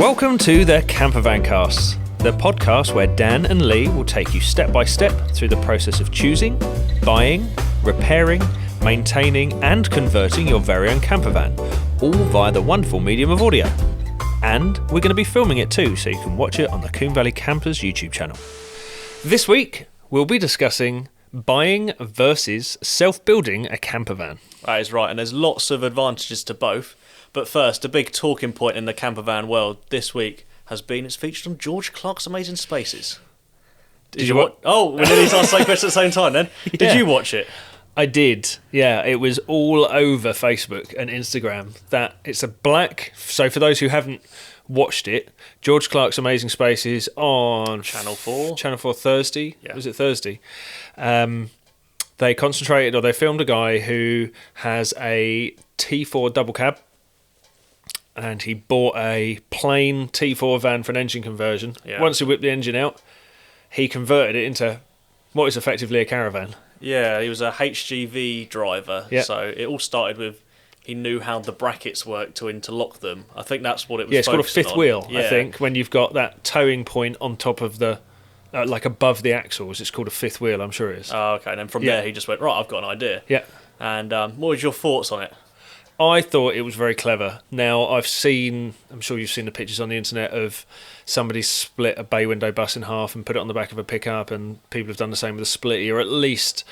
Welcome to the Campervan Casts, the podcast where Dan and Lee will take you step by step through the process of choosing, buying, repairing, maintaining and converting your very own campervan, all via the wonderful medium of audio. And we're going to be filming it too, so you can watch it on the Coombe Valley Campers YouTube channel. This week, we'll be discussing buying versus self-building a campervan. That is right, and there's lots of advantages to both. But first, a big talking point in the campervan world this week has been it's featured on George Clarke's Amazing Spaces. Did you watch? Oh, we nearly asked the same question at the same time then. Yeah. Did you watch it? I did, yeah. It was all over Facebook and Instagram. That it's a black. So for those who haven't watched it, George Clarke's Amazing Spaces on Channel 4. Channel 4 Thursday. Yeah. Was it Thursday? They concentrated, or they filmed a guy who has a T4 double cab, and he bought a plain T4 van for an engine conversion. Yeah. Once he whipped the engine out, he converted it into what is effectively a caravan. Yeah, he was a HGV driver, Yeah. so it all started with he knew how the brackets worked to interlock them. I think that's what it was. Yeah, it's called a focusing fifth on. wheel, Yeah. I think, when you've got that towing point on top of the, like above the axles. It's called a fifth wheel, I'm sure it is. Oh, okay, and then from Yeah. there he just went, right, I've got an idea. Yeah. And what was your thoughts on it? I thought it was very clever. Now, I'm sure you've seen the pictures on the internet of somebody split a bay window bus in half and put it on the back of a pickup, and people have done the same with a splitty, or at least,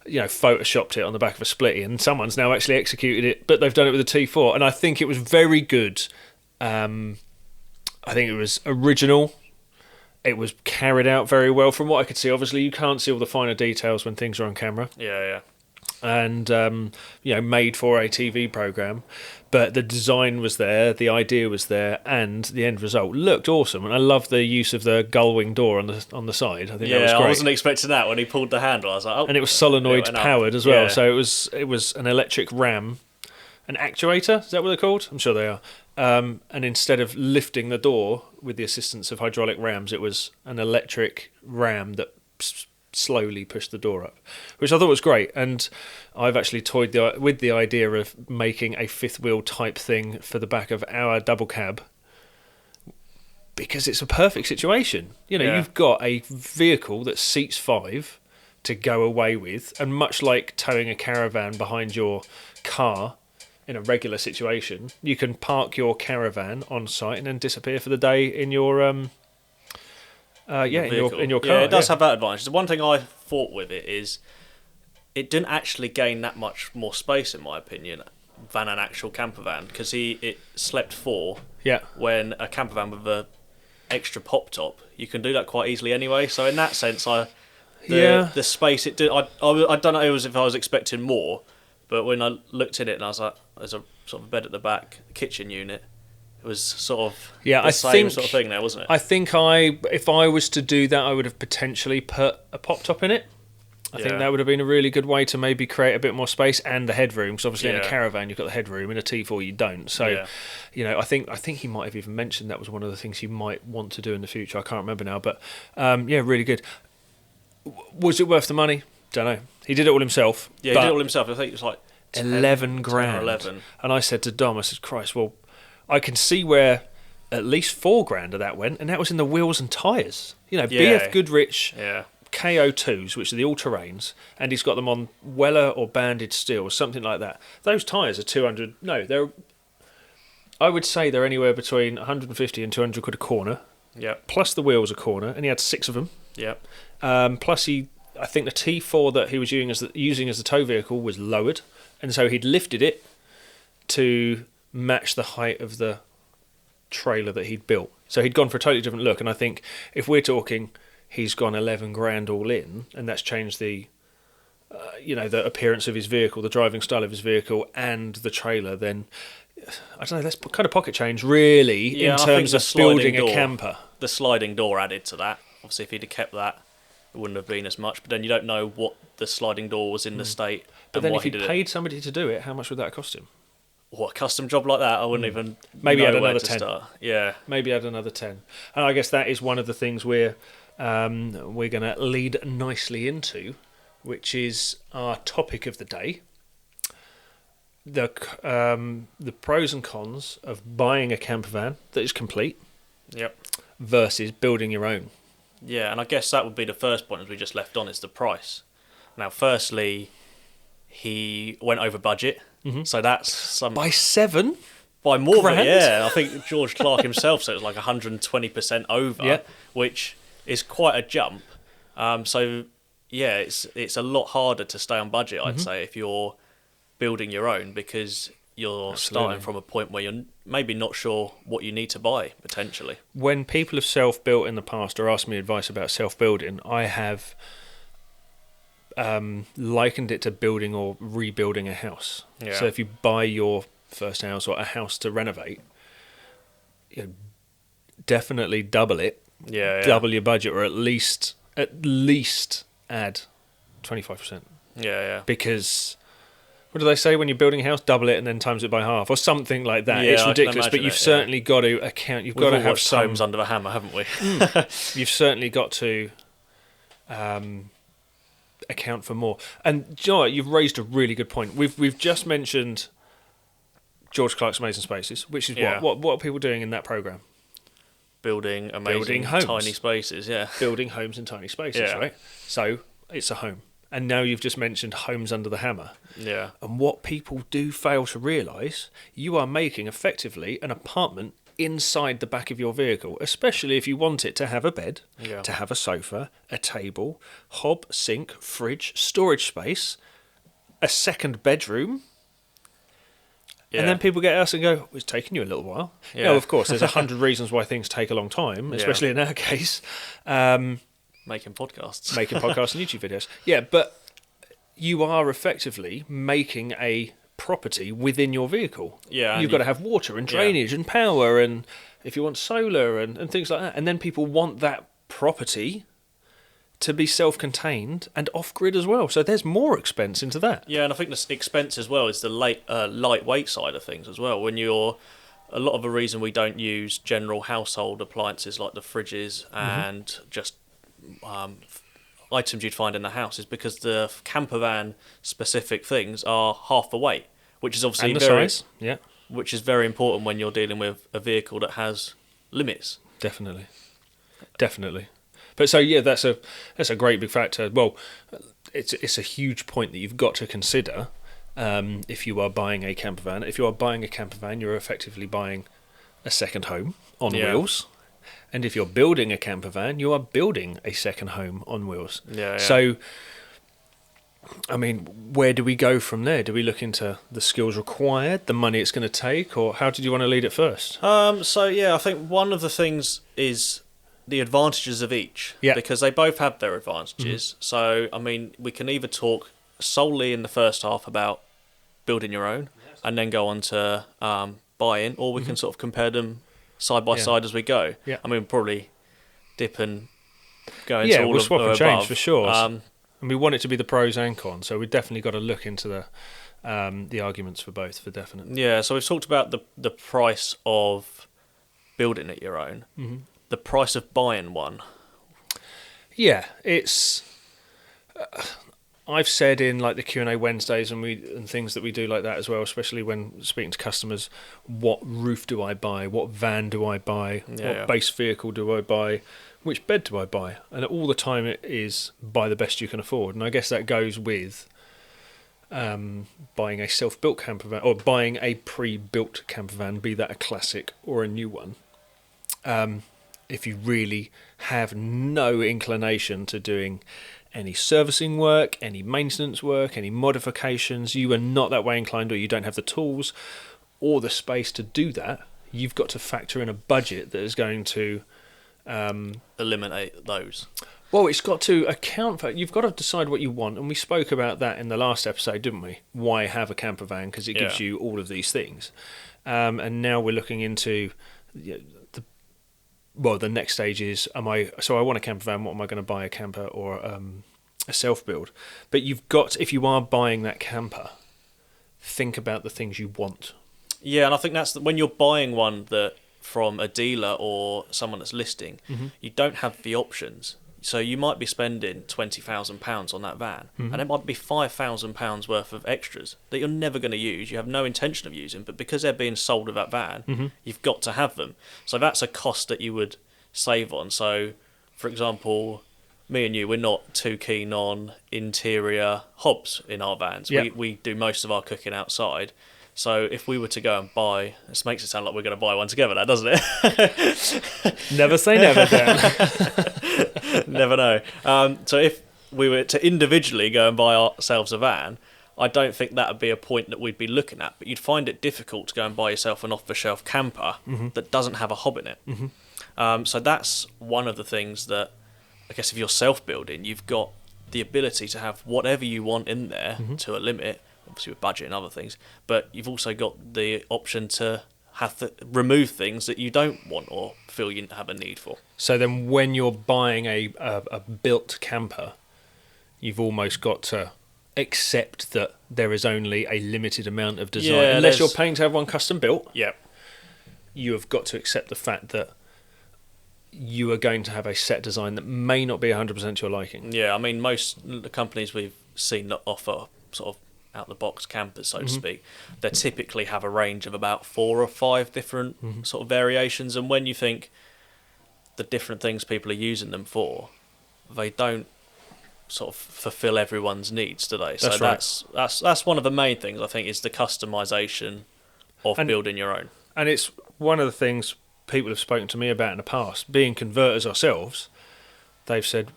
photoshopped it on the back of a splitty, and someone's now actually executed it, but they've done it with a T4, and I think it was very good. I think it was original. It was carried out very well from what I could see. Obviously, you can't see all the finer details when things are on camera. Yeah. And made for a TV program, but the design was there, the idea was there, and the end result looked awesome. And I love the use of the gull-wing door on the side. I think that was great. I wasn't expecting that when he pulled the handle. I was like, oh, and it was solenoid powered as well, Yeah. so it was an electric ram, an actuator. Is that what they're called? I'm sure they are. And instead of lifting the door with the assistance of hydraulic rams, it was an electric ram that slowly pushed the door up, which I thought was great. And I've actually toyed with the idea of making a fifth wheel type thing for the back of our double cab, because it's a perfect situation. You've got a vehicle that seats 5 to go away with, and much like towing a caravan behind your car in a regular situation, you can park your caravan on site and then disappear for the day in your in your car. Yeah, it does have that advantage. The one thing I thought with it is it didn't actually gain that much more space, in my opinion, than an actual camper van, because it slept 4. Yeah. When a camper van with a extra pop top, you can do that quite easily anyway. So in that sense, the space it did, I don't know if I was expecting more, but when I looked at it and I was like, there's a sort of bed at the back, kitchen unit. It was sort of the same sort of thing there, wasn't it? I think if I was to do that, I would have potentially put a pop top in it. I think that would have been a really good way to maybe create a bit more space and the headroom, because obviously in a caravan you've got the headroom, in a T4 you don't. So, I think he might have even mentioned that was one of the things he might want to do in the future. I can't remember now, but really good. Was it worth the money? Don't know. He did it all himself. Yeah, he did it all himself. I think it was like 11 grand. 10 or 11. And I said to Dom, I said, Christ, well, I can see where at least 4 grand of that went, and that was in the wheels and tyres. BF Goodrich KO2s, which are the all-terrains, and he's got them on Weller or banded steel or something like that. Those tyres are 200. No, I would say they're anywhere between 150 and 200 quid a corner. Yeah. Plus the wheels a corner, and he had 6 of them. Yeah. Plus I think the T4 that he was using as the tow vehicle was lowered, and so he'd lifted it to match the height of the trailer that he'd built. So he'd gone for a totally different look, and I think if we're talking he's gone 11 grand all in, and that's changed the the appearance of his vehicle, the driving style of his vehicle, and the trailer, then I don't know, that's kind of pocket change really in terms of building a camper. The sliding door added to that. Obviously if he'd have kept that, it wouldn't have been as much, but then you don't know what the sliding door was in the state. But then if he paid somebody to do it, how much would that have cost him? What, a custom job like that? I wouldn't even maybe know add where another to 10. start. Yeah. Maybe add another 10. And I guess that is one of the things we're going to lead nicely into, which is our topic of the day. the pros and cons of buying a camper van that is complete Yep. versus building your own. Yeah, and I guess that would be the first point, as we just left on, is the price. Now, firstly, he went over budget, so that's By 7? by more than, grand? yeah. I think George Clark himself said it was like 120% over, Yep. which is quite a jump. So yeah, it's a lot harder to stay on budget, I'd say, if you're building your own, because you're starting from a point where you're maybe not sure what you need to buy, potentially. When people have self-built in the past or asked me advice about self-building, I have likened it to building or rebuilding a house. Yeah. So if you buy your first house or a house to renovate, definitely double it, Yeah. double your budget, or at least add 25%. Yeah. Because what do they say when you're building a house? Double it and then times it by half, or something like that. Yeah, It's I can ridiculous, but imagine you've it, certainly got to account. You've We've got to all have watched some. Homes Under the Hammer, haven't we? You've certainly got to account for more. And do you know what? You've raised a really good point. We've just mentioned George Clark's Amazing Spaces, which is Yeah. what are people doing in that program? Building amazing homes. tiny spaces, yeah. Building homes in tiny spaces, Yeah. right? So it's a home. And now you've just mentioned Homes Under the Hammer. Yeah. And what people do fail to realise, you are making effectively an apartment inside the back of your vehicle, especially if you want it to have a bed, Yeah. to have a sofa, a table, hob, sink, fridge, storage space, a second bedroom. Yeah. And then people get us and go, it's taken you a little while. Yeah. No, of course, there's 100 reasons why things take a long time, especially in our case. Making podcasts. Making podcasts and YouTube videos. Yeah, but you are effectively making a property within your vehicle. Yeah, and You've got to have water and drainage and power, and if you want solar and things like that. And then people want that property to be self-contained and off-grid as well. So there's more expense into that. Yeah, and I think the expense as well is the lightweight side of things as well. When you're a lot of the reason we don't use general household appliances like the fridges and just items you'd find in the house is because the camper van specific things are half the weight, which is obviously And the size. Yeah, which is very important when you're dealing with a vehicle that has limits. definitely. But so yeah, that's a great big factor. Well, it's a huge point that you've got to consider if you are buying a camper van. If you are buying a camper van, you're effectively buying a second home on wheels. And if you're building a camper van, you are building a second home on wheels. Yeah. So, I mean, where do we go from there? Do we look into the skills required, the money it's going to take, or how did you want to lead it first? So yeah, I think one of the things is the advantages of each. Yeah. Because they both have their advantages. So, I mean, we can either talk solely in the first half about building your own and then go on to buying, or we can sort of compare them side by side as we go. Yeah. I mean, probably dip and go into all we'll of swap and change above. for sure. Um, And we want it to be the pros and cons, so we've definitely got to look into the arguments for both, for definite. Yeah, so we've talked about the price of building it your own, the price of buying one. Yeah, it's. I've said in like the Q&A Wednesdays and things that we do like that as well, especially when speaking to customers, what roof do I buy? What van do I buy? What base vehicle do I buy? Which bed do I buy? And all the time it is buy the best you can afford. And I guess that goes with buying a self-built camper van or buying a pre-built camper van, be that a classic or a new one. If you really have no inclination to doing any servicing work, any maintenance work, any modifications, you are not that way inclined, or you don't have the tools or the space to do that, you've got to factor in a budget that is going to eliminate those. Well, it's got to account for. You've got to decide what you want, and we spoke about that in the last episode, didn't we? Why have a camper van? Because it gives you all of these things. And now we're looking into the next stage is: I want a camper van. What am I going to buy? A camper or a self build? But you've got, if you are buying that camper, think about the things you want. Yeah, and I think that's when you're buying one that from a dealer or someone that's listing, you don't have the options. So you might be spending £20,000 on that van, and it might be £5,000 worth of extras that you're never going to use. You have no intention of using, but because they're being sold with that van, you've got to have them. So that's a cost that you would save on. So, for example, me and you, we're not too keen on interior hobs in our vans. Yep. We do most of our cooking outside. So if we were to go and buy, this makes it sound like we're going to buy one together, that doesn't it? Never say never, Dan. Never know. So if we were to individually go and buy ourselves a van, I don't think that would be a point that we'd be looking at. But you'd find it difficult to go and buy yourself an off-the-shelf camper that doesn't have a hob in it. So that's one of the things that, I guess if you're self-building, you've got the ability to have whatever you want in there to a limit, obviously with budget and other things, but you've also got the option to have to remove things that you don't want or feel you have a need for. So then when you're buying a built camper, you've almost got to accept that there is only a limited amount of design. Yeah, unless you're paying to have one custom built, Yeah. you have got to accept the fact that you are going to have a set design that may not be 100% to your liking. Yeah, I mean, most the companies we've seen that offer sort of out-the-box campers, so to speak, they typically have a range of about 4 or 5 different sort of variations, and when you think the different things people are using them for, they don't sort of fulfill everyone's needs, do they? So that's one of the main things, I think, is the customization of building your own. And it's one of the things people have spoken to me about in the past. Being converters ourselves, they've said,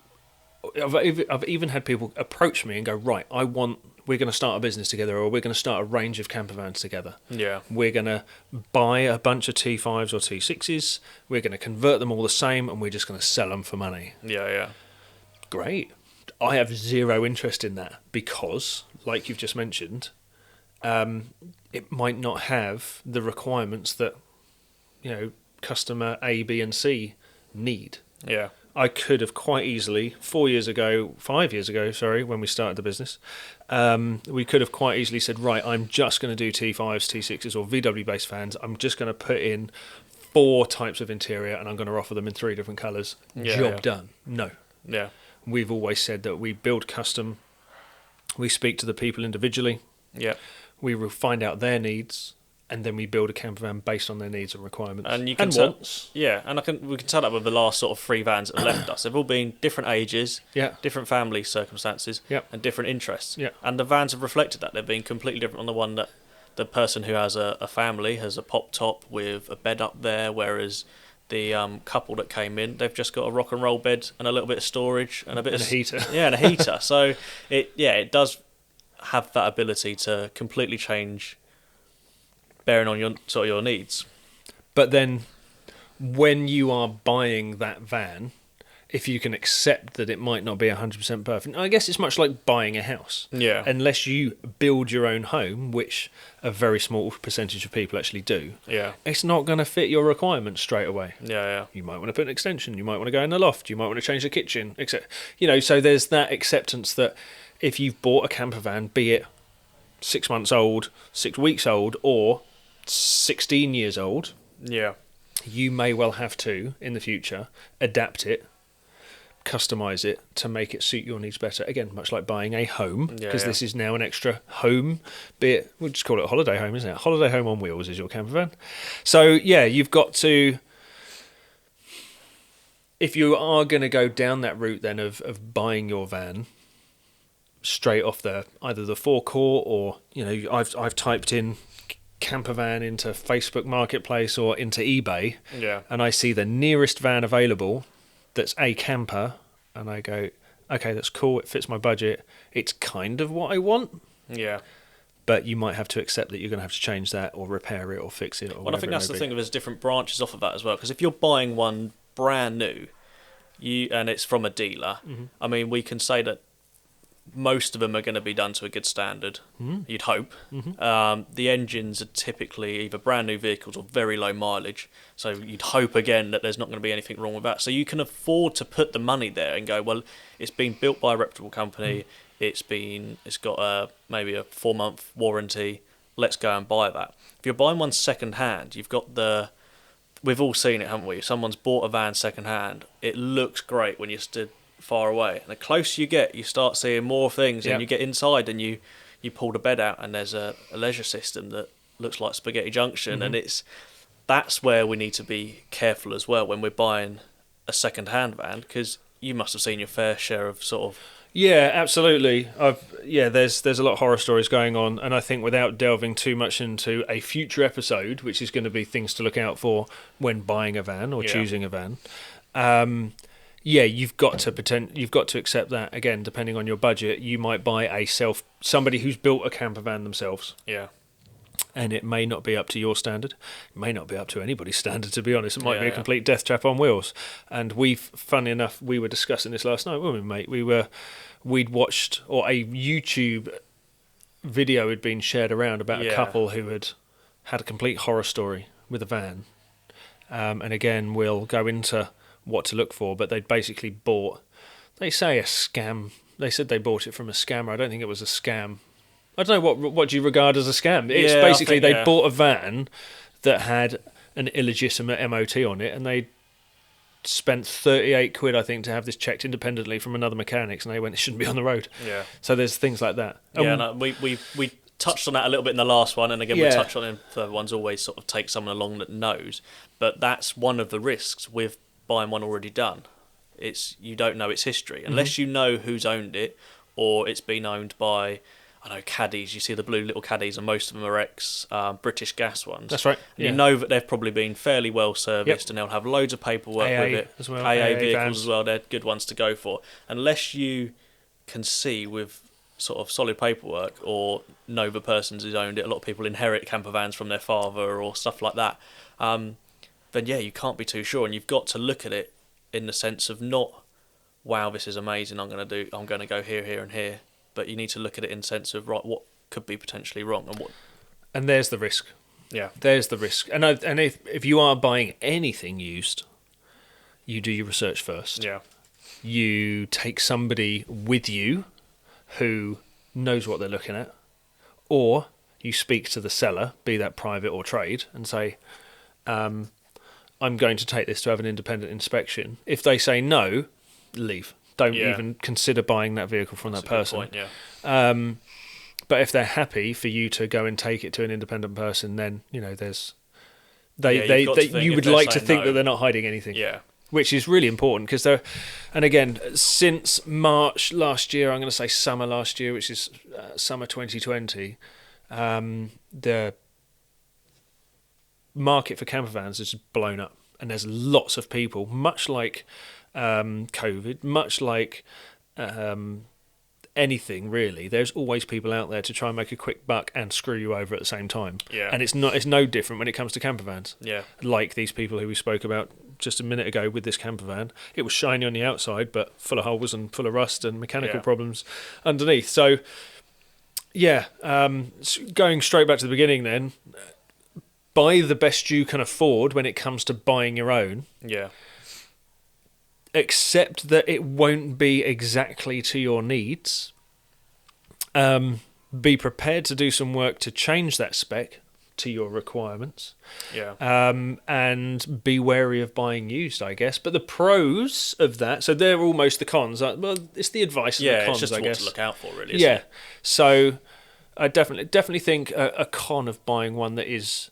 I've even had people approach me and go, right, we're going to start a business together, or we're going to start a range of camper vans together. Yeah. We're going to buy a bunch of T5s or T6s, we're going to convert them all the same, and we're just going to sell them for money. Yeah. Great. I have zero interest in that because, like you've just mentioned, it might not have the requirements that, customer A, B, and C need. Yeah. I could have quite easily, 5 years ago, when we started the business, we could have quite easily said, right, I'm just going to do T5s, T6s, or VW-based fans. I'm just going to put in 4 types of interior, and I'm going to offer them in 3 different colours. Job done. No. Yeah. We've always said that we build custom. We speak to the people individually. Yeah. We will find out their needs, and then we build a camper van based on their needs and requirements and you can wants. Yeah, and we can tell that with the last sort of 3 vans that have left us. They've all been different ages, different family circumstances, and different interests. Yeah. And the vans have reflected that. They've been completely different on the one that the person who has a family has a pop top with a bed up there, whereas the couple that came in, they've just got a rock and roll bed and a little bit of storage and a heater. Yeah, and a heater. So it does have that ability to completely change, bearing on your needs. But then when you are buying that van, if you can accept that it might not be 100% perfect, I guess it's much like buying a house. Yeah. Unless you build your own home, which a very small percentage of people actually do, it's not going to fit your requirements straight away. Yeah. You might want to put an extension, you might want to go in the loft, you might want to change the kitchen, etc. So there's that acceptance that if you've bought a camper van, be it 6 months old, 6 weeks old, or 16 years old, you may well have to, in the future, adapt it, customise it to make it suit your needs better. Again, much like buying a home, because this is now an extra home, be it, we'll just call it a holiday home, isn't it? Holiday home on wheels is your camper van. So, you've got to, if you are going to go down that route then of buying your van straight off either the forecourt or, I've typed in camper van into Facebook Marketplace or into eBay, and I see the nearest van available that's a camper, and I go, okay, that's cool, it fits my budget, it's kind of what I want. But you might have to accept that you're going to have to change that or repair it or fix it or whatever. I think that's the thing, there's different branches off of that as well, because if you're buying one brand new and it's from a dealer, I mean, we can say that most of them are going to be done to a good standard, you'd hope. The engines are typically either brand new vehicles or very low mileage, so you'd hope again that there's not going to be anything wrong with that. So you can afford to put the money there and go, well, it's been built by a reputable company, it's got maybe a 4-month warranty, let's go and buy that. If you're buying one second hand, you've got we've all seen it, haven't we? Someone's bought a van second hand, it looks great when you stood far away. And the closer you get, you start seeing more things, Yep. and you get inside and you pull the bed out, and there's a leisure system that looks like Spaghetti Junction, and that's where we need to be careful as well when we're buying a second-hand van, because you must have seen your fair share of sort of... Yeah, absolutely. There's a lot of horror stories going on, and I think without delving too much into a future episode, which is going to be things to look out for when buying a van or choosing a van. You've got to accept that. Again, depending on your budget, you might buy somebody who's built a camper van themselves. Yeah. And it may not be up to your standard. It may not be up to anybody's standard, to be honest. It might be a complete death trap on wheels. And funny enough, we were discussing this last night, weren't we, mate? We'd watched, or a YouTube video had been shared around about a couple who had a complete horror story with a van. And again, we'll go into what to look for, but they'd basically bought, they say a scam. They said they bought it from a scammer. I don't think it was a scam. I don't know, what do you regard as a scam? It's basically they bought a van that had an illegitimate MOT on it, and they spent 38 quid, I think, to have this checked independently from another mechanics, and they went, it shouldn't be on the road. Yeah. So there's things like that. We touched on that a little bit in the last one, and again we touched on it in further ones, always sort of take someone along that knows. But that's one of the risks with buying one already done. It's you don't know its history. Unless you know who's owned it, or it's been owned by... I know caddies, you see the blue little caddies, and most of them are ex-British Gas ones. That's right. And you know that they've probably been fairly well serviced, and they'll have loads of paperwork with it. As well. AA vehicles vans as well, they're good ones to go for. Unless you can see with sort of solid paperwork, or know the person who's owned it, a lot of people inherit camper vans from their father or stuff like that, then you can't be too sure, and you've got to look at it in the sense of not, wow, this is amazing, I'm going to go here, here and here. But you need to look at it in the sense of, right, what could be potentially wrong, and what. And there's the risk. Yeah, there's the risk. And if you are buying anything used, you do your research first. Yeah. You take somebody with you who knows what they're looking at, or you speak to the seller, be that private or trade, and say, I'm going to take this to have an independent inspection. If they say no, leave. Don't even consider buying that vehicle from that person. Good point, but if they're happy for you to go and take it to an independent person, then there's you would like to think that they're not hiding anything. Yeah, which is really important because they're. And again, since March last year, I'm going to say summer last year, which is summer 2020, the market for camper vans has blown up, and there's lots of people, much like COVID, much like anything really. There's always people out there to try and make a quick buck and screw you over at the same time. Yeah. And it's no different when it comes to camper vans. Yeah. Like these people who we spoke about just a minute ago with this camper van. It was shiny on the outside, but full of holes and full of rust and mechanical problems underneath. So, going straight back to the beginning then, buy the best you can afford when it comes to buying your own. Yeah. Accept that it won't be exactly to your needs. Be prepared to do some work to change that spec to your requirements. Yeah. And be wary of buying used, I guess. But the pros of that, so they're almost the cons. Well, it's the advice and the cons, it's just I guess. what to look out for, really. Isn't it? So I definitely think a con of buying one that is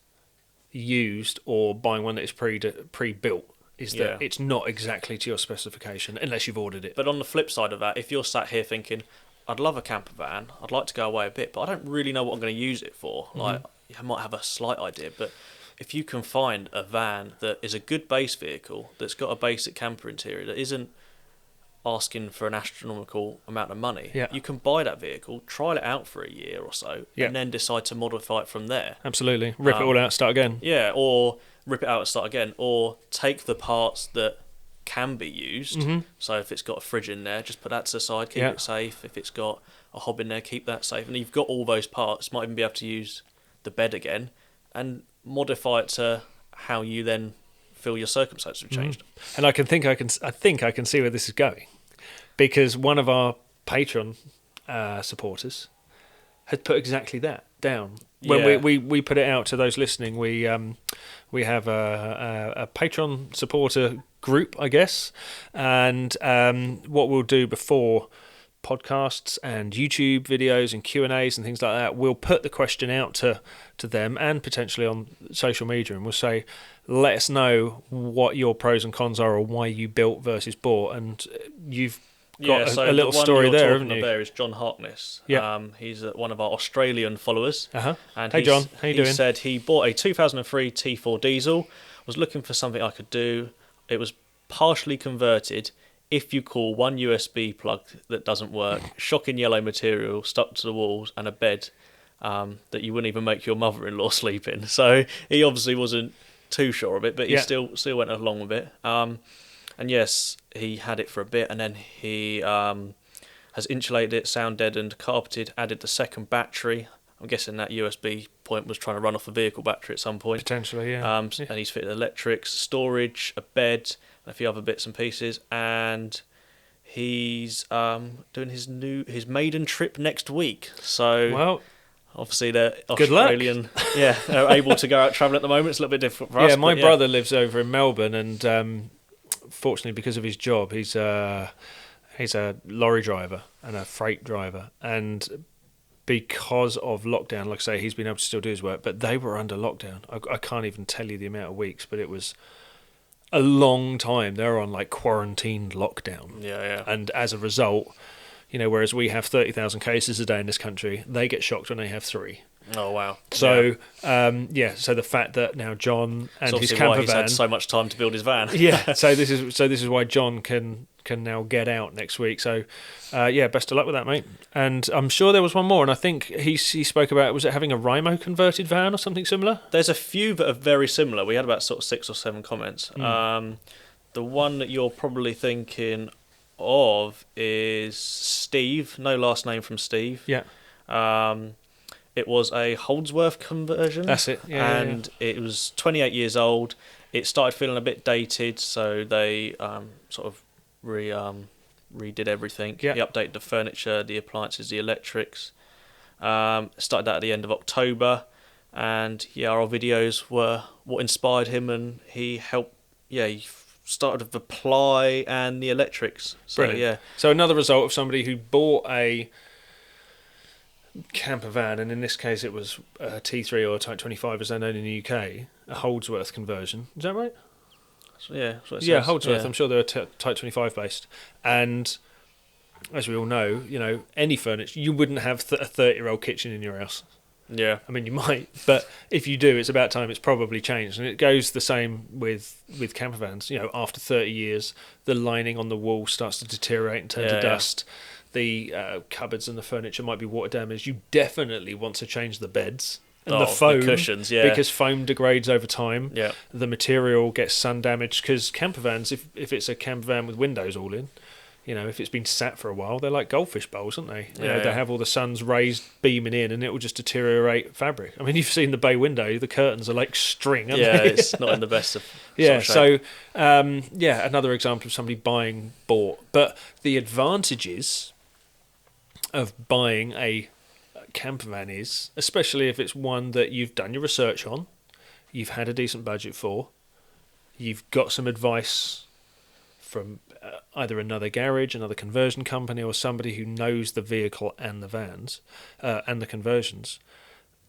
used or buying one that is pre-built is that it's not exactly to your specification unless you've ordered it. But on the flip side of that, if you're sat here thinking, I'd love a camper van, I'd like to go away a bit, but I don't really know what I'm going to use it for. Like, I might have a slight idea, but if you can find a van that is a good base vehicle, that's got a basic camper interior, that isn't asking for an astronomical amount of money, you can buy that vehicle, trial it out for a year or so, and then decide to modify it from there. Absolutely. Rip it all out, start again. Yeah, or rip it out and start again, or take the parts that can be used. So if it's got a fridge in there, just put that to the side, keep it safe. If it's got a hob in there, keep that safe. And you've got all those parts, might even be able to use the bed again and modify it to how you then feel your circumstances have changed. And I think I can see where this is going, because one of our Patreon supporters had put exactly that down. When we put it out to those listening, we have a Patreon supporter group, I guess. And what we'll do before podcasts and YouTube videos and Q&As and things like that, we'll put the question out to them and potentially on social media, and we'll say, let us know what your pros and cons are, or why you built versus bought. And you've got a little story there, haven't you? There is John Harkness. Yeah. He's one of our Australian followers. And hey John, how you doing? He said he bought a 2003 T4 diesel, was looking for something I could do. It was partially converted. If you call one USB plug that doesn't work, shocking yellow material stuck to the walls, and a bed that you wouldn't even make your mother-in-law sleep in. So he obviously wasn't too sure of it, but he still went along with it. And yes, he had it for a bit, and then he has insulated it, sound deadened, carpeted, added the second battery. I'm guessing that USB point was trying to run off a vehicle battery at some point. Potentially, yeah. And he's fitted electrics, storage, a bed, and a few other bits and pieces. And he's doing his maiden trip next week. So, well, obviously they're good Australian. Luck. Yeah, they're able to go out travelling at the moment. It's a little bit different for us. Yeah, my brother lives over in Melbourne, and fortunately, because of his job, he's a lorry driver and a freight driver, and because of lockdown, like I say, he's been able to still do his work, but they were under lockdown. I can't even tell you the amount of weeks, but it was a long time. They were on like quarantined lockdown. Yeah. And as a result, whereas we have 30,000 cases a day in this country, they get shocked when they have 3. Oh wow! So so the fact that now John and his camper van, he's had so much time to build his van. Yeah, so this is why John can now get out next week. So best of luck with that, mate. And I'm sure there was one more, and I think he spoke about, was it having a Rimo converted van or something similar? There's a few that are very similar. We had about sort of 6 or 7 comments. The one that you're probably thinking of is Steve. No last name from Steve. Yeah. It was a Holdsworth conversion. That's it. Yeah. It was 28 years old. It started feeling a bit dated, so they sort of redid everything. Yeah. He updated the furniture, the appliances, the electrics. Started that at the end of October, and our videos were what inspired him, and he helped. He started with the ply and the electrics. So, brilliant. Yeah. So another result of somebody who bought a camper van, and in this case it was a T3 or a Type 25 as they're known in the UK, a Holdsworth conversion. Is that right? So, yeah. Holdsworth. Yeah. I'm sure they're Type 25 based. And as we all know, any furniture, you wouldn't have a 30-year-old kitchen in your house. Yeah. I mean, you might, but if you do, it's about time it's probably changed. And it goes the same with camper vans. After 30 years, the lining on the wall starts to deteriorate and turn to dust. The cupboards and the furniture might be water damaged. You definitely want to change the beds and the foam, the cushions, because foam degrades over time. Yeah. The material gets sun damaged, because camper vans, if it's a camper van with windows all in, if it's been sat for a while, they're like goldfish bowls, aren't they? They have all the sun's rays beaming in, and it will just deteriorate fabric. I mean, you've seen the bay window; the curtains are like string, aren't they? It's not in the best of yeah. Sort of shape. So another example of somebody bought, but the advantages of buying a camper van is, especially if it's one that you've done your research on, you've had a decent budget for, you've got some advice from either another garage, another conversion company, or somebody who knows the vehicle and the vans and the conversions.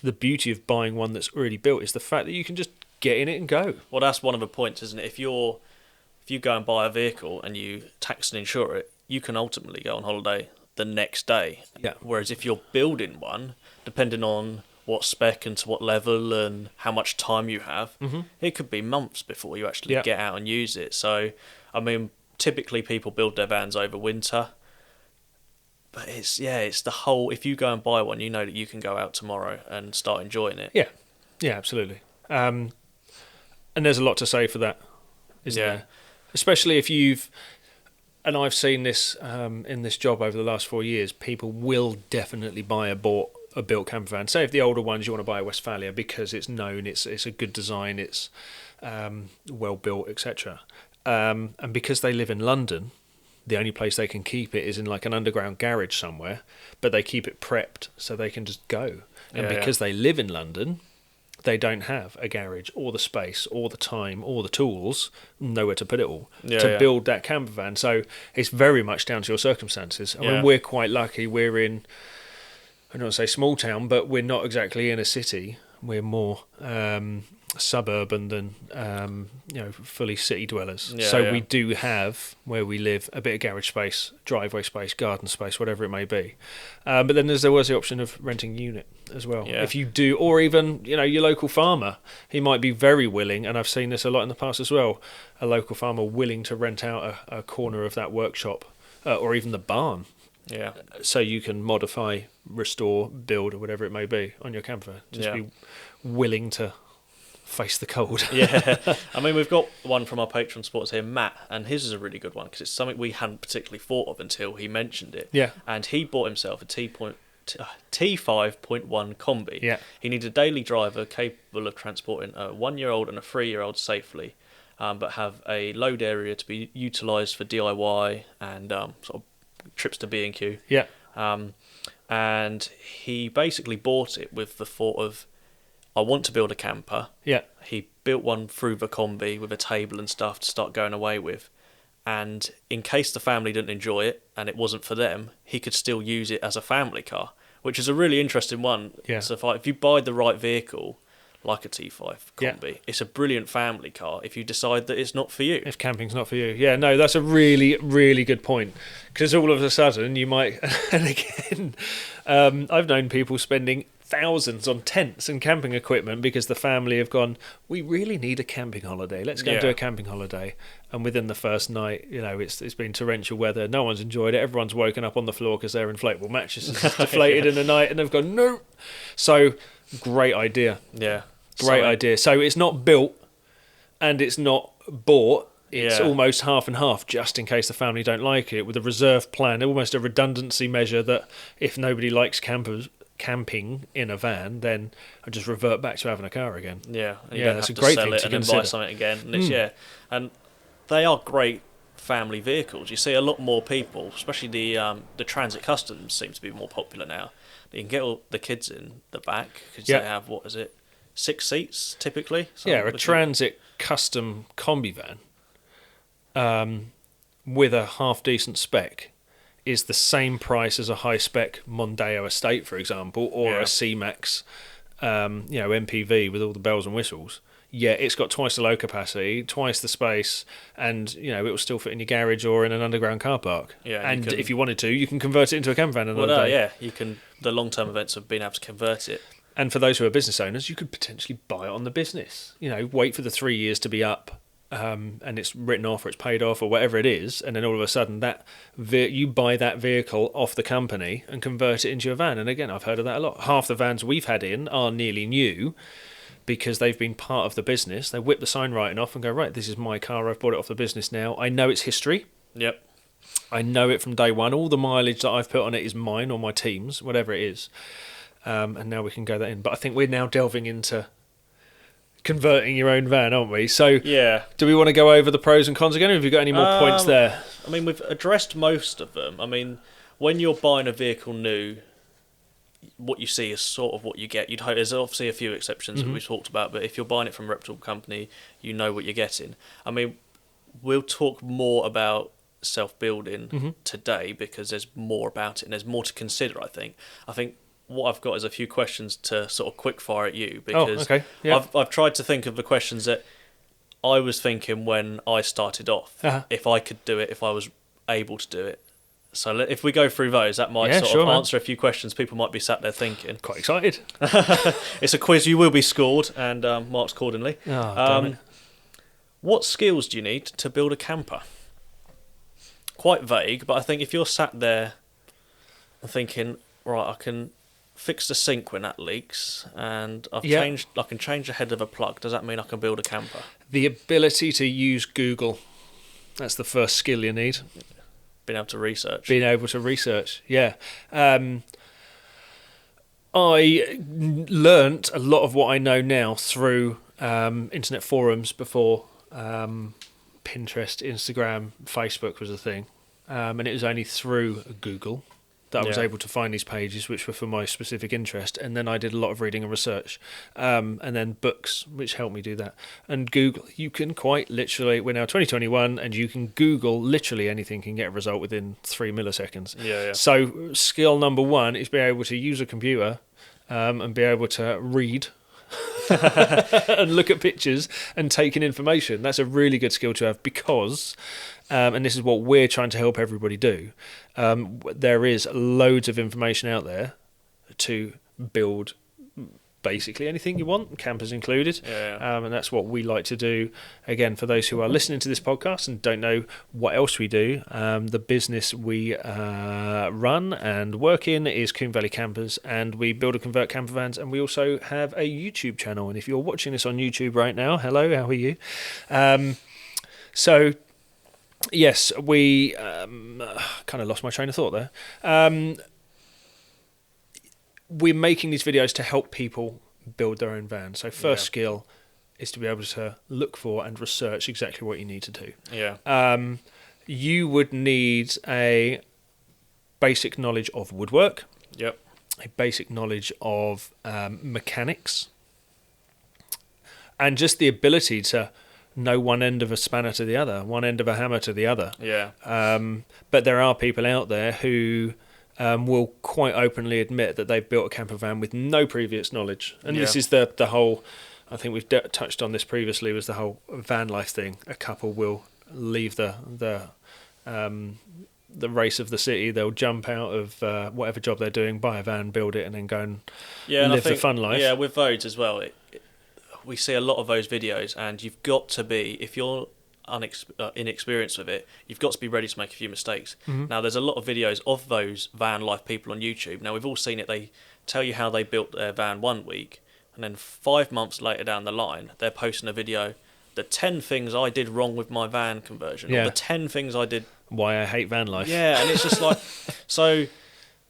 The beauty of buying one that's already built is the fact that you can just get in it and go. Well, that's one of the points, isn't it? If you go and buy a vehicle and you tax and insure it, you can ultimately go on holiday the next day. Yeah. Whereas if you're building one, depending on what spec and to what level and how much time you have, it could be months before you actually get out and use it. So, I mean, typically people build their vans over winter, but it's the whole, if you go and buy one, you know that you can go out tomorrow and start enjoying it. Yeah, absolutely. And there's a lot to say for that, isn't there? Especially if and I've seen this in this job over the last 4 years, people will definitely buy a built camper van. Say if the older ones, you want to buy a Westphalia because it's known, it's a good design, it's well built, etc. And because they live in London, the only place they can keep it is in like an underground garage somewhere, but they keep it prepped so they can just go. And because they live in London, they don't have a garage or the space or the time or the tools, nowhere to put it all, to build that camper van. So it's very much down to your circumstances. I mean, we're quite lucky. We're in, I don't want to say small town, but we're not exactly in a city. We're more suburban than fully city dwellers. We do have, where we live, a bit of garage space, driveway space, garden space, whatever it may be. But then there was the option of renting a unit as well. If you do, or even your local farmer, he might be very willing, and I've seen this a lot in the past as well, a local farmer willing to rent out a corner of that workshop or even the barn. Yeah. So you can modify, restore, build, or whatever it may be on your camper. Just be willing to face the cold. I mean, we've got one from our patron supporters here, Matt, and his is a really good one because it's something we hadn't particularly thought of until he mentioned it. And he bought himself a T5.1 Combi. He needed a daily driver capable of transporting a 1-year-old and a 3-year-old safely, but have a load area to be utilised for DIY and sort of trips to B&Q. And he basically bought it with the thought of, I want to build a camper. He built one through the Combi with a table and stuff to start going away with. And in case the family didn't enjoy it and it wasn't for them, he could still use it as a family car, which is a really interesting one. So if you buy the right vehicle, like a T5 Combi, it's a brilliant family car if you decide that it's not for you. If camping's not for you. That's a really, really good point. Because all of a sudden you might, and again, I've known people spending thousands on tents and camping equipment because the family have gone, we really need a camping holiday, let's go and do a camping holiday. And within the first night, it's been torrential weather, no one's enjoyed it, everyone's woken up on the floor because their inflatable mattress is deflated in the night, and they've gone, no. So great idea. Great idea. So it's not built and it's not bought, it's almost half and half, just in case the family don't like it, with a reserve plan, almost a redundancy measure that if nobody likes camping in a van, then I just revert back to having a car again. And you don't have to sell it and then buy something again. And it's and they are great family vehicles. You see a lot more people, especially the Transit Customs seem to be more popular now. You can get all the kids in the back because they have, 6 seats typically. A Transit Custom combi van with a half decent spec is the same price as a high-spec Mondeo Estate, for example, or a C-Max, MPV with all the bells and whistles. It's got twice the load capacity, twice the space, and it will still fit in your garage or in an underground car park. And if you wanted to, you can convert it into a camper van another day. You can. The long-term events have been able to convert it. And for those who are business owners, you could potentially buy it on the business. Wait for the 3 years to be up. And it's written off or it's paid off or whatever it is, and then all of a sudden you buy that vehicle off the company and convert it into a van. And again, I've heard of that a lot. Half the vans we've had in are nearly new because they've been part of the business. They whip the sign writing off and go, right, this is my car, I've bought it off the business now. I know its history. I know it from day one. All the mileage that I've put on it is mine or my team's, whatever it is. And now we can go that in. But I think we're now delving into converting your own van, aren't we? So do we want to go over the pros and cons again, or have you got any more points there? I mean, we've addressed most of them. I mean, when you're buying a vehicle new, what you see is sort of what you get. You'd hope there's obviously a few exceptions that we've talked about, but if you're buying it from a reputable company, you know what you're getting. I mean, we'll talk more about self-building today because there's more about it and there's more to consider, I think. What I've got is a few questions to sort of quick fire at you because I've tried to think of the questions that I was thinking when I started off, if I could do it, if I was able to do it. So if we go through those, that might answer a few questions people might be sat there thinking. Quite excited. It's a quiz, you will be scored and marked accordingly. Damn it. What skills do you need to build a camper? Quite vague, but I think if you're sat there thinking, right, I can fix the sink when that leaks, and I can change the head of a plug. Does that mean I can build a camper? The ability to use Google. That's the first skill you need. Being able to research. I learnt a lot of what I know now through internet forums before Pinterest, Instagram, Facebook was a thing. And it was only through Google that I was able to find these pages which were for my specific interest, and then I did a lot of reading and research, and then books which helped me do that. And Google, you can quite literally, we're now 2021, and you can Google literally anything, can get a result within 3 milliseconds. So skill number one is be able to use a computer and be able to read and look at pictures and take in information. That's a really good skill to have, because and this is what we're trying to help everybody do, there is loads of information out there to build basically anything you want, campers included. And that's what we like to do. Again, for those who are listening to this podcast and don't know what else we do, the business we run and work in is Coombe Valley Campers, and we build and convert camper vans, and we also have a YouTube channel. And if you're watching this on YouTube right now, hello, how are you? So yes, we kind of lost my train of thought there. We're making these videos to help people build their own van. So first skill is to be able to look for and research exactly what you need to do. You would need a basic knowledge of woodwork. A basic knowledge of mechanics. And just the ability to know one end of a spanner to the other, one end of a hammer to the other. But there are people out there who will quite openly admit that they've built a camper van with no previous knowledge. And this is the whole, I think we've touched on this previously, was the whole van life thing. A couple will leave the race of the city. They'll jump out of whatever job they're doing, buy a van, build it, and then go and live the fun life. Yeah, with those as well, we see a lot of those videos, and you've got to be, if you're inexperienced with it, you've got to be ready to make a few mistakes. Now, there's a lot of videos of those van life people on YouTube. Now, we've all seen it. They tell you how they built their van 1 week, and then 5 months later down the line, they're posting a video, the 10 things I did wrong with my van conversion, or the 10 things I did... Why I hate van life. Yeah, and it's just like... So,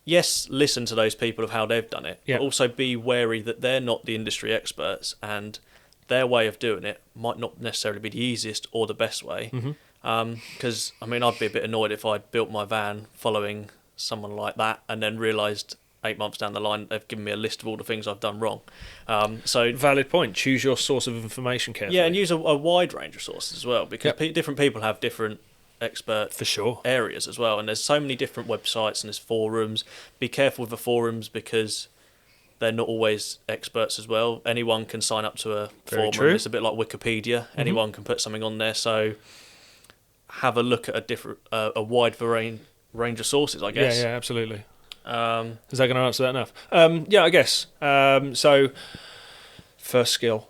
yes, listen to those people of how they've done it, but also be wary that they're not the industry experts, and their way of doing it might not necessarily be the easiest or the best way. Because, I mean, I'd be a bit annoyed if I'd built my van following someone like that and then realised 8 months down the line they've given me a list of all the things I've done wrong. So valid point. Choose your source of information carefully. Yeah, and use a wide range of sources as well, because different people have different expert areas as well, and there's so many different websites and there's forums. Be careful with the forums, because they're not always experts as well. Anyone can sign up to a forum. It's a bit like Wikipedia. Anyone can put something on there. So have a look at a wide range of sources, I guess. Yeah, absolutely. Is that going to answer that enough? I guess. So first skill,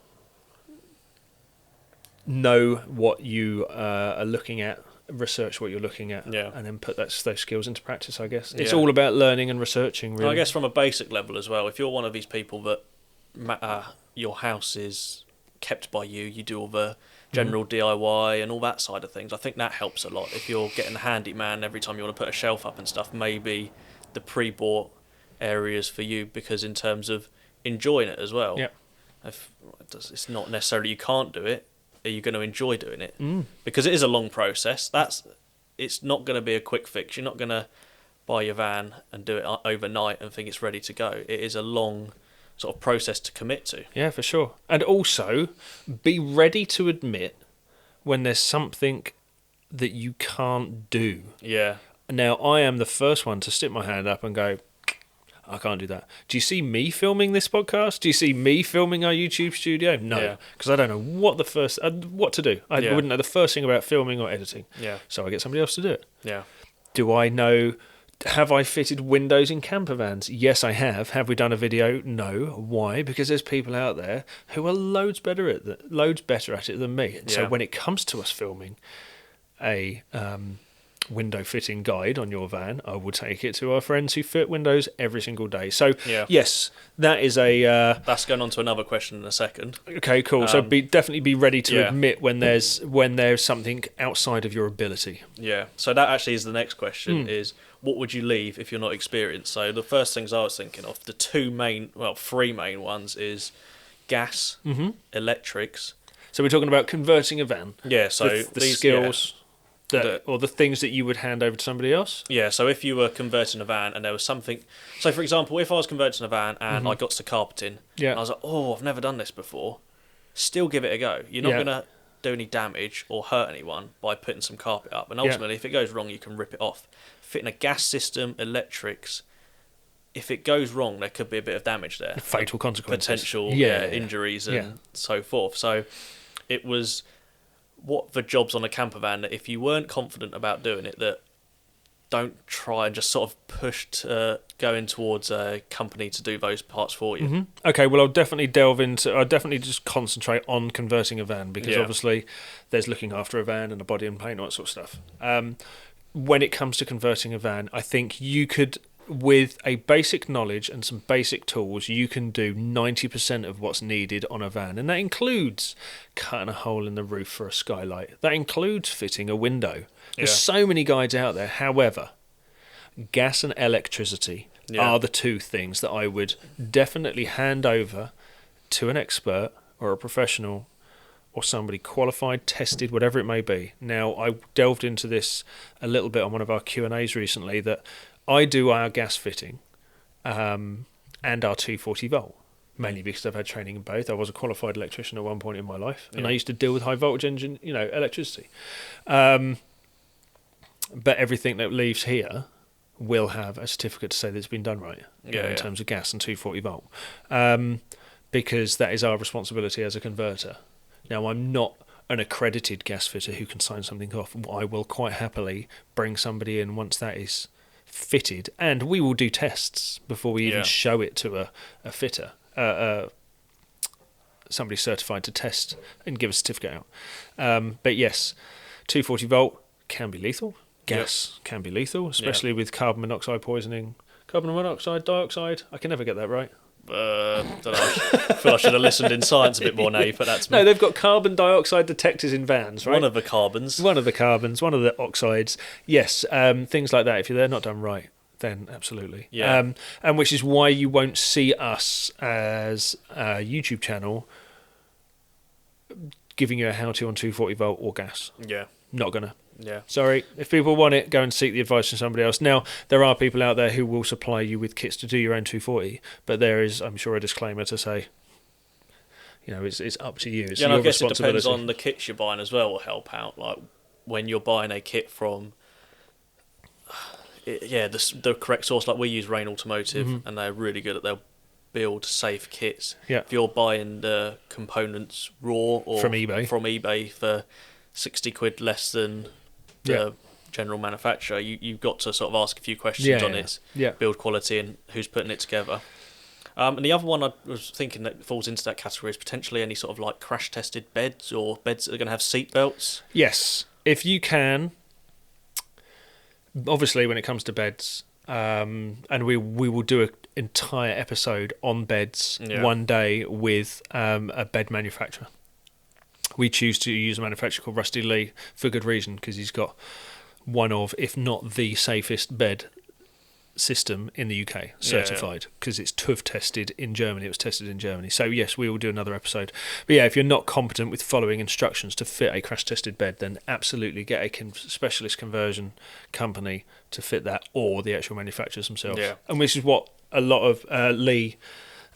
know what you are looking at. Research what you're looking at, and then put those skills into practice, I guess. It's all about learning and researching, really. I guess from a basic level as well, if you're one of these people that your house is kept by you do all the general DIY and all that side of things, I think that helps a lot. If you're getting a handyman every time you want to put a shelf up and stuff, maybe the pre-bought areas for you, because in terms of enjoying it as well, it's not necessarily you can't do it. Are you going to enjoy doing it? Because it is a long process. It's not going to be a quick fix. You're not going to buy your van and do it overnight and think it's ready to go. It is a long sort of process to commit to. Yeah, for sure. And also, be ready to admit when there's something that you can't do. Yeah. Now, I am the first one to stick my hand up and go, I can't do that. Do you see me filming this podcast? Do you see me filming our YouTube studio? No, because I don't know what to do. I wouldn't know the first thing about filming or editing. So I get somebody else to do it. Do I know? Have I fitted windows in camper vans? Yes, I have. Have we done a video? No. Why? Because there's people out there who are loads better at it than me. And so when it comes to us filming a window fitting guide on your van, I will take it to our friends who fit windows every single day. So yes, that is that's going on to another question in a second. Okay, cool. So definitely be ready to admit when there's something outside of your ability. Yeah. So that actually is the next question: is what would you leave if you're not experienced? So the first things I was thinking of, the three main ones is gas, electrics. So we're talking about converting a van. Yeah. So the skills. or the things that you would hand over to somebody else? Yeah, so if you were converting a van and there was something... So, for example, if I was converting a van and I got to carpeting, and I was like, oh, I've never done this before, still give it a go. You're not going to do any damage or hurt anyone by putting some carpet up. And ultimately, if it goes wrong, you can rip it off. Fitting a gas system, electrics... If it goes wrong, there could be a bit of damage there. Fatal consequences. Potential injuries and so forth. So it was... What the jobs on a camper van that if you weren't confident about doing it, that don't try and just sort of push to going towards a company to do those parts for you. Mm-hmm. Okay, well, I'll definitely just concentrate on converting a van, because obviously there's looking after a van and a body and paint, all that sort of stuff. When it comes to converting a van, I think you could, with a basic knowledge and some basic tools, you can do 90% of what's needed on a van. And that includes cutting a hole in the roof for a skylight. That includes fitting a window. There's so many guides out there. However, gas and electricity are the two things that I would definitely hand over to an expert or a professional or somebody qualified, tested, whatever it may be. Now, I delved into this a little bit on one of our Q&As recently, that I do our gas fitting and our 240 volt, mainly because I've had training in both. I was a qualified electrician at one point in my life, and I used to deal with high voltage engine, electricity. But everything that leaves here will have a certificate to say that it's been done right in terms of gas and 240 volt, because that is our responsibility as a converter. Now, I'm not an accredited gas fitter who can sign something off. I will quite happily bring somebody in once that is fitted, and we will do tests before we even show it to a fitter, somebody certified to test and give a certificate out. But yes, 240 volt can be lethal. Gas can be lethal, especially with carbon monoxide poisoning. Carbon monoxide, dioxide. I can never get that right. Don't know. I feel I should have listened in science a bit more now you put that to me. No, they've got carbon dioxide detectors in vans, right? One of the carbons, one of the oxides. Yes, things like that. If they're not done right, then absolutely. Yeah. And which is why you won't see us as a YouTube channel giving you a how-to on 240 volt or gas. Yeah. Not gonna. Yeah. Sorry. If people want it, go and seek the advice from somebody else. Now, there are people out there who will supply you with kits to do your own 240, but there is, I'm sure, a disclaimer to say, it's up to you. It's your and I guess it responsibility. depends on the kits you're buying as well will help out. Like, when you're buying a kit from, the correct source, like we use Rain Automotive, and they're really good at they'll build safe kits. Yeah. If you're buying the components raw or from eBay for 60 quid less than the general manufacturer, you've got to sort of ask a few questions on its build quality and who's putting it together. And the other one I was thinking that falls into that category is potentially any sort of like crash tested beds or beds that are going to have seat belts. Yes, if you can. Obviously, when it comes to beds, and we will do an entire episode on beds one day with a bed manufacturer. We choose to use a manufacturer called Rusty Lee for good reason, because he's got one of, if not the safest bed system in the UK certified, because it's TÜV tested in Germany. It was tested in Germany. So yes, we will do another episode. But yeah, if you're not competent with following instructions to fit a crash tested bed, then absolutely get a specialist conversion company to fit that, or the actual manufacturers themselves. Yeah. And which is what a lot of Lee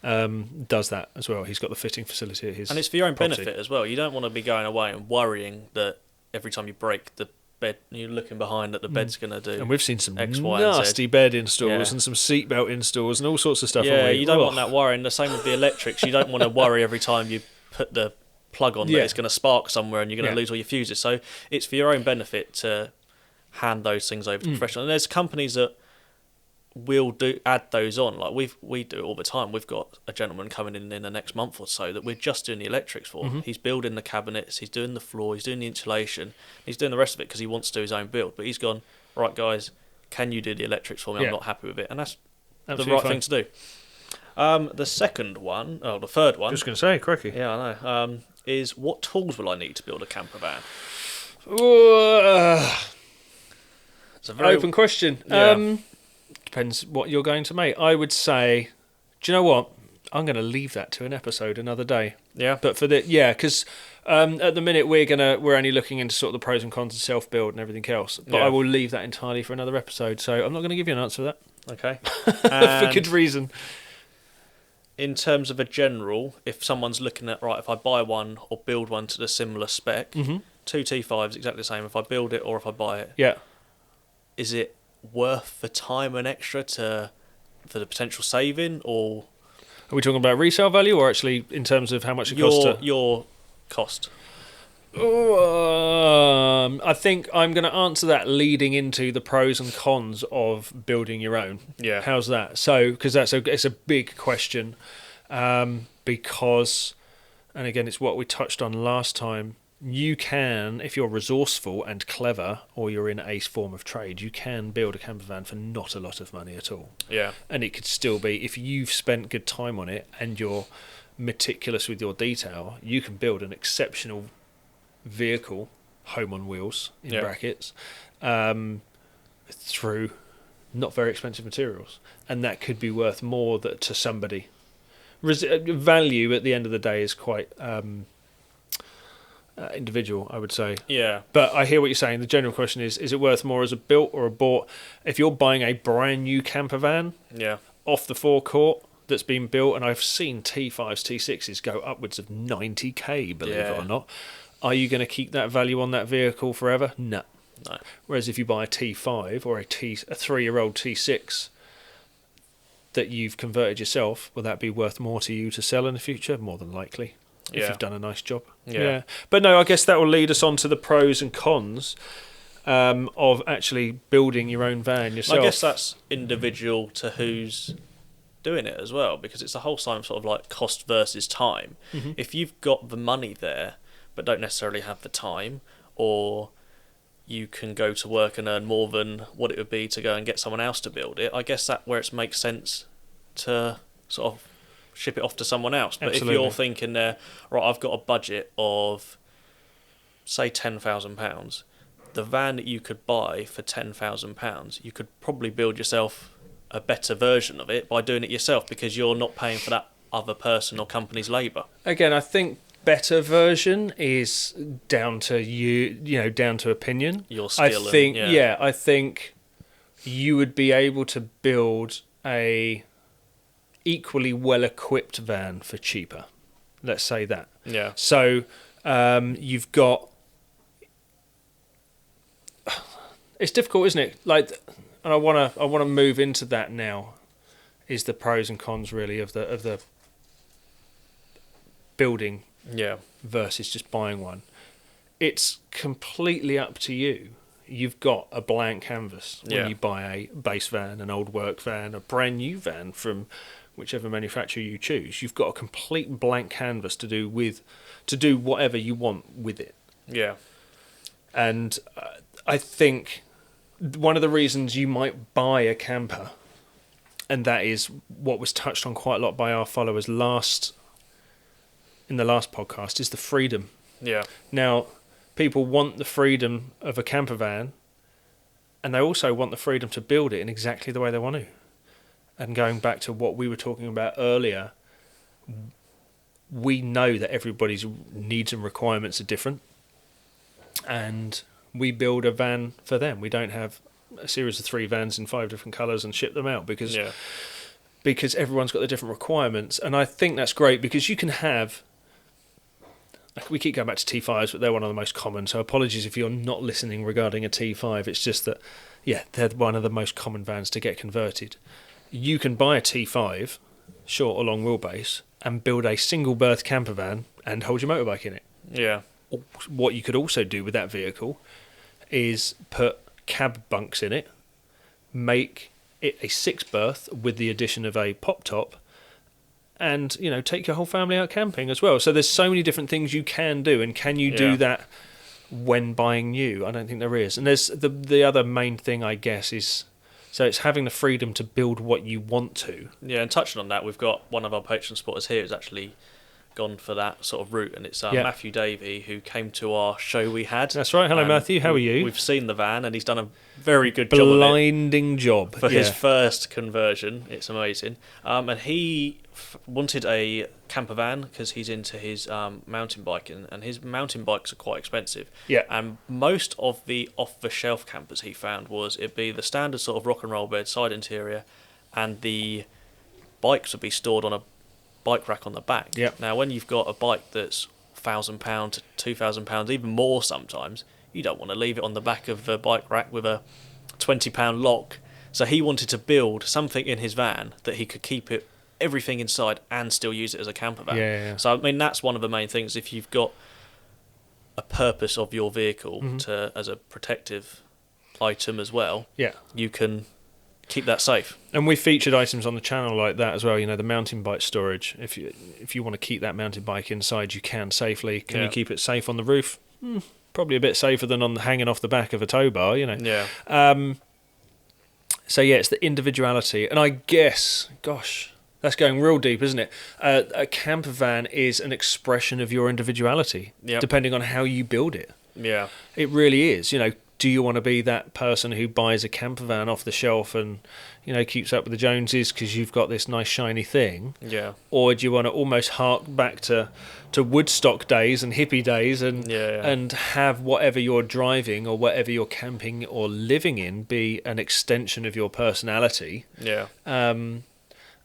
does that as well. He's got the fitting facility at his and it's for your own property. benefit as well. You don't want to be going away and worrying that every time you break the bed, you're looking behind that the bed's going to do. And we've seen some X, nasty bed installs and some seatbelt installs and all sorts of stuff. Yeah, you don't want that worrying. The same with the electrics. You don't want to worry every time you put the plug on that it's going to spark somewhere and you're going to lose all your fuses. So it's for your own benefit to hand those things over to professionals. And there's companies that will add those on. Like we do it all the time. We've got a gentleman coming in the next month or so that we're just doing the electrics for. He's building the cabinets, he's doing the floor, he's doing the insulation, he's doing the rest of it because he wants to do his own build. But he's gone, right guys, can you do the electrics for me? I'm not happy with it. And that's absolutely the right thing to do. The third one. Just going to say, crikey. Yeah, I know. Is what tools will I need to build a camper van? It's a very open question. Depends what you're going to make. I would say, do you know what? I'm going to leave that to an episode another day. Yeah. But for because at the minute we're only looking into sort of the pros and cons of self-build and everything else. But I will leave that entirely for another episode. So I'm not going to give you an answer for that. Okay. For good reason. In terms of a general, if someone's looking at, right, if I buy one or build one to the similar spec, two T5s exactly the same, if I build it or if I buy it. Yeah. Is it worth the time and extra for the potential saving, or... Are we talking about resale value or actually in terms of how much it costs? Your cost. I think I'm going to answer that leading into the pros and cons of building your own. Yeah. How's that? So, because it's a big question, because, and again, it's what we touched on last time. You can, if you're resourceful and clever, or you're in a form of trade, you can build a camper van for not a lot of money at all. Yeah. And it could still be, if you've spent good time on it and you're meticulous with your detail, you can build an exceptional vehicle, home on wheels in brackets, through not very expensive materials, and that could be worth more to somebody. Value at the end of the day is quite individual, I would say. Yeah. But I hear what you're saying. The general question is it worth more as a built or a bought? If you're buying a brand new camper van off the forecourt that's been built, and I've seen T5s, T6s go upwards of 90k, believe it or not. Are you going to keep that value on that vehicle forever? No. Whereas if you buy a T5 or a 3-year-old T6 that you've converted yourself, will that be worth more to you to sell in the future? More than likely, if you've done a nice job. Yeah. But no, I guess that will lead us on to the pros and cons of actually building your own van yourself. I guess that's individual to who's doing it as well, because it's the whole time sort of like cost versus time. If you've got the money there but don't necessarily have the time, or you can go to work and earn more than what it would be to go and get someone else to build it, I guess that's where it makes sense to sort of ship it off to someone else. But Absolutely. If you're thinking there, right, I've got a budget of, say, £10,000, the van that you could buy for £10,000, you could probably build yourself a better version of it by doing it yourself, because you're not paying for that other person or company's labour. Again, I think better version is down to down to opinion. Your skill. I think you would be able to build a equally well-equipped van for cheaper. Let's say that. Yeah. So you've got. It's difficult, isn't it? Like, and I want to move into that now. Is the pros and cons really of the building versus just buying one. It's completely up to you. You've got a blank canvas when you buy a base van, an old work van, a brand new van from whichever manufacturer you choose. You've got a complete blank canvas to do whatever you want with it. Yeah. And I think one of the reasons you might buy a camper, and that is what was touched on quite a lot by our followers in the last podcast, is the freedom. Yeah. Now, people want the freedom of a camper van, and they also want the freedom to build it in exactly the way they want to. And going back to what we were talking about earlier, we know that everybody's needs and requirements are different, and we build a van for them. We don't have a series of 3 vans in 5 different colours and ship them out because everyone's got their different requirements. And I think that's great, because you can have... We keep going back to T5s, but they're one of the most common, so apologies if you're not listening regarding a T5. It's just that, they're one of the most common vans to get converted. You can buy a T5, short or long wheelbase, and build a single berth camper van and hold your motorbike in it. Yeah. What you could also do with that vehicle is put cab bunks in it, make it a 6-berth with the addition of a pop top, and take your whole family out camping as well. So there's so many different things you can do, and can you do that when buying new? I don't think there is. And there's the other main thing, I guess, is so it's having the freedom to build what you want to. Yeah, and touching on that, we've got one of our patron supporters here who's actually gone for that sort of route, and it's Yeah. Matthew Davey, who came to our show we had. That's right. Hello, And Matthew. How are you? We've seen the van, and he's done a very good job of it Blinding job. for his first conversion. It's amazing. And he wanted a camper van because he's into his mountain biking, and his mountain bikes are quite expensive. Yeah. And most of the off-the-shelf campers he found it'd be the standard sort of rock and roll bed, side interior, and the bikes would be stored on a bike rack on the back. Yep. Now, when you've got a bike that's £1,000 to £2,000, even more sometimes, you don't want to leave it on the back of a bike rack with a £20 lock. So he wanted to build something in his van that he could keep everything inside and still use it as a camper van. Yeah. So I mean, that's one of the main things. If you've got a purpose of your vehicle as a protective item as well, Yeah. you can keep that safe. And we've featured items on the channel like that as well. You know, the mountain bike storage. If you want to keep that mountain bike inside, you can safely. Can you keep it safe on the roof? Probably a bit safer than hanging off the back of a tow bar. You know. Yeah. So yeah, it's the individuality, and I guess, gosh, that's going real deep, isn't it? A camper van is an expression of your individuality, depending on how you build it. Yeah. It really is. You know, do you want to be that person who buys a camper van off the shelf and, you know, keeps up with the Joneses because you've got this nice shiny thing? Yeah. Or do you want to almost hark back to Woodstock days and hippie days and and have whatever you're driving or whatever you're camping or living in be an extension of your personality? Yeah.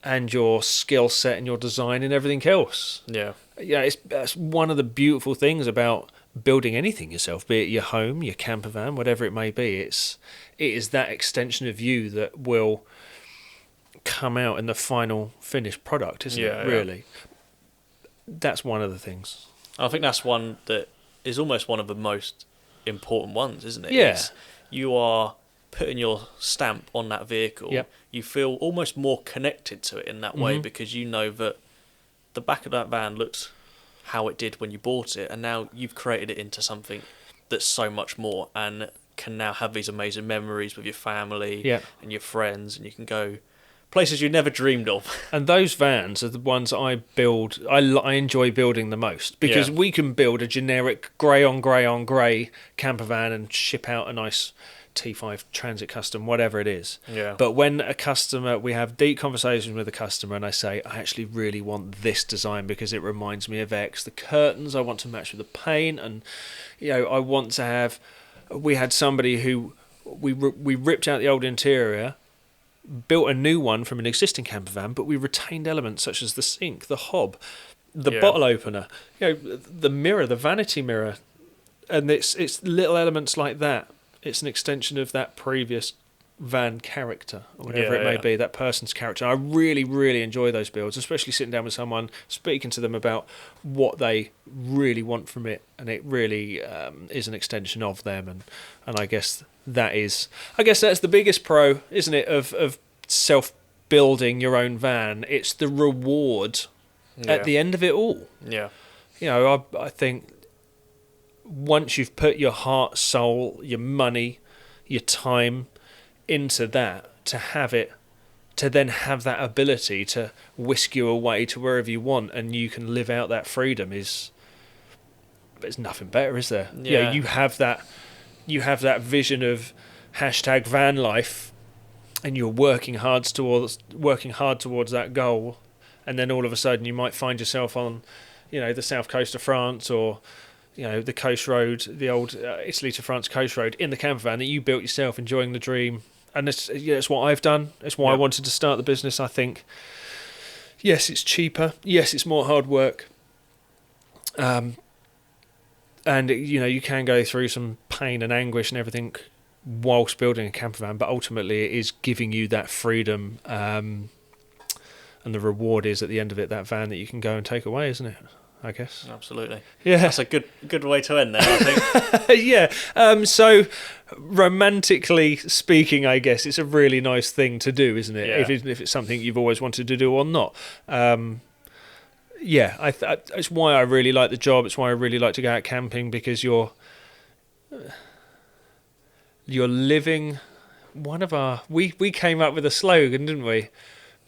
And your skill set and your design and everything else. Yeah. Yeah, that's one of the beautiful things about building anything yourself, be it your home, your camper van, whatever it may be. It is that extension of you that will come out in the final finished product, isn't it? Really, that's one of the things. I think that's one that is almost one of the most important ones, isn't it? Yeah. You are putting your stamp on that vehicle. Yep. You feel almost more connected to it in that way because you know that the back of that van looks how it did when you bought it, and now you've created it into something that's so much more and can now have these amazing memories with your family and your friends, and you can go places you never dreamed of. And those vans are the ones I build. I enjoy building the most because we can build a generic grey on grey camper van and ship out a nice T5 Transit Custom, whatever it is. Yeah. But when a customer, we have deep conversations with a customer and I say, I actually really want this design because it reminds me of X. The curtains, I want to match with the paint, and, you know, I want to have... We had somebody who... We ripped out the old interior, built a new one from an existing camper van, but we retained elements such as the sink, the hob, the bottle opener, you know, the mirror, the vanity mirror. And it's little elements like that. It's an extension of that previous van character, or whatever it may be, that person's character. I really, really enjoy those builds, especially sitting down with someone, speaking to them about what they really want from it, and it really is an extension of them. And I guess that's the biggest pro, isn't it, of self-building your own van. It's the reward at the end of it all. Yeah. You know, I think... Once you've put your heart, soul, your money, your time into that, to then have that ability to whisk you away to wherever you want and you can live out that freedom there's nothing better, is there? Yeah. You have that vision of #van life and you're working hard towards that goal, and then all of a sudden you might find yourself on, you know, the south coast of France or, you know, the coast road, the old Italy to France coast road in the camper van that you built yourself, enjoying the dream. And it's what I've done. It's why I wanted to start the business. I think, yes, it's cheaper. Yes, it's more hard work. And, you know, you can go through some pain and anguish and everything whilst building a camper van, but ultimately it is giving you that freedom. And the reward is, at the end of it, that van that you can go and take away, isn't it? I guess. Absolutely. Yeah. That's a good way to end there, I think. Yeah. So, romantically speaking, I guess it's a really nice thing to do, isn't it? Yeah. If it's something you've always wanted to do or not. It's why I really like the job. It's why I really like to go out camping, because you're living one of our... We came up with a slogan, didn't we?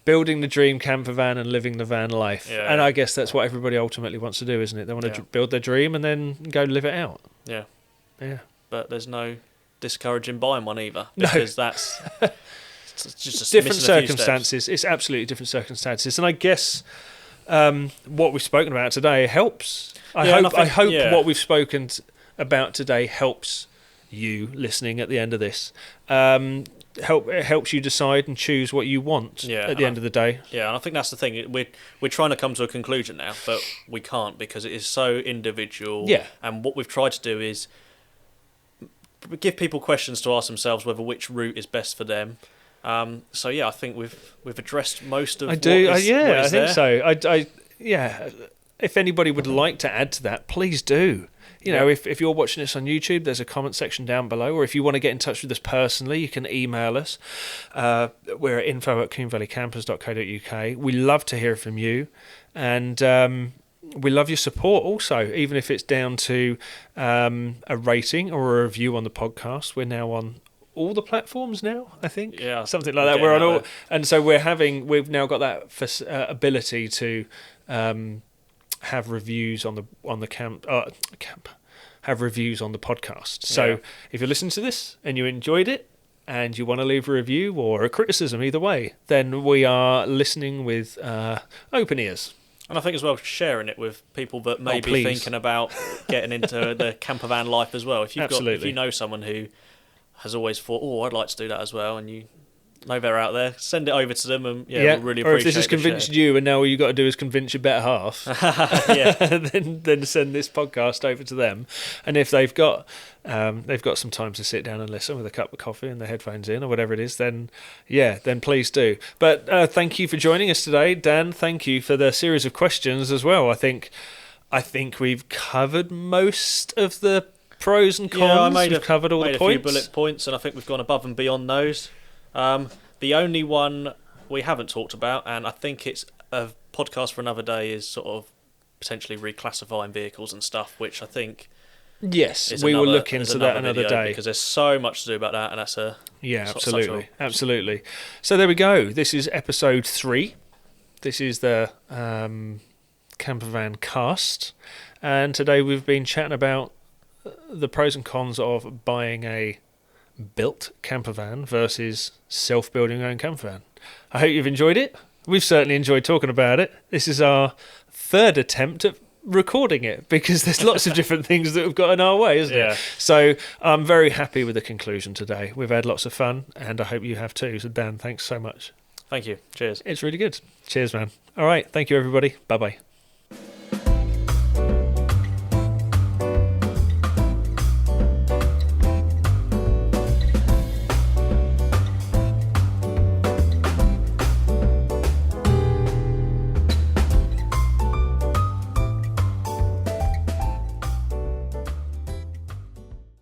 building the dream camper van and living the van life. Yeah, and yeah. I guess that's what everybody ultimately wants to do, isn't it? They want to Yeah. build their dream and then go live it out. Yeah. Yeah. But there's no discouraging buying one either, No. because that's it's just Different missing a few circumstances. It's absolutely different circumstances. And I guess what we've spoken about today helps. I hope what we've spoken about today helps you listening at the end of this. It helps you decide and choose what you want at the end of the day. Yeah, and I think that's the thing. We're trying to come to a conclusion now, but we can't because it is so individual. Yeah. And what we've tried to do is give people questions to ask themselves whether which route is best for them. So yeah, I think we've addressed most of. I do. What is I think there. so. If anybody would like to add to that, please do. You know, if you're watching this on YouTube, there's a comment section down below, or if you want to get in touch with us personally, you can email us. We're at info@coomvalleycampers.co.uk. We love to hear from you, and we love your support also, even if it's down to a rating or a review on the podcast. We're now on all the platforms now, I think. Yeah, something like that. We're on all, and so we've now got that ability to have reviews on the have reviews on the podcast. So if you're listening to this and you enjoyed it and you want to leave a review or a criticism, either way, then we are listening with open ears. And I think as well, sharing it with people that may be please. thinking about getting into the camper van life as well. If Absolutely. if you know someone who has always thought, I'd like to do that as well, and you know they're out there, send it over to them, and we'll really appreciate it. Or if this has convinced you, and now all you got to do is convince your better half, then send this podcast over to them. And if they've got some time to sit down and listen with a cup of coffee and the headphones in or whatever it is, then please do. But thank you for joining us today, Dan. Thank you for the series of questions as well. I think we've covered most of the pros and cons. We've covered all the points. A few bullet points, and I think we've gone above and beyond those. The only one we haven't talked about, and I think it's a podcast for another day, is sort of potentially reclassifying vehicles and stuff, which I think we will look into that another day, because there's so much to do about that, and that's absolutely. So there we go. This is episode 3. This is the Campervan cast, and today we've been chatting about the pros and cons of buying a built campervan versus self-building your own campervan. I hope you've enjoyed it. We've certainly enjoyed talking about it. This is our 3rd attempt at recording it, because there's lots of different things that have got in our way, isn't it? So I'm very happy with the conclusion today. We've had lots of fun, and I hope you have too. So Dan, thanks so much. Thank you. Cheers. It's really good. Cheers, man. All right. Thank you, everybody. Bye-bye.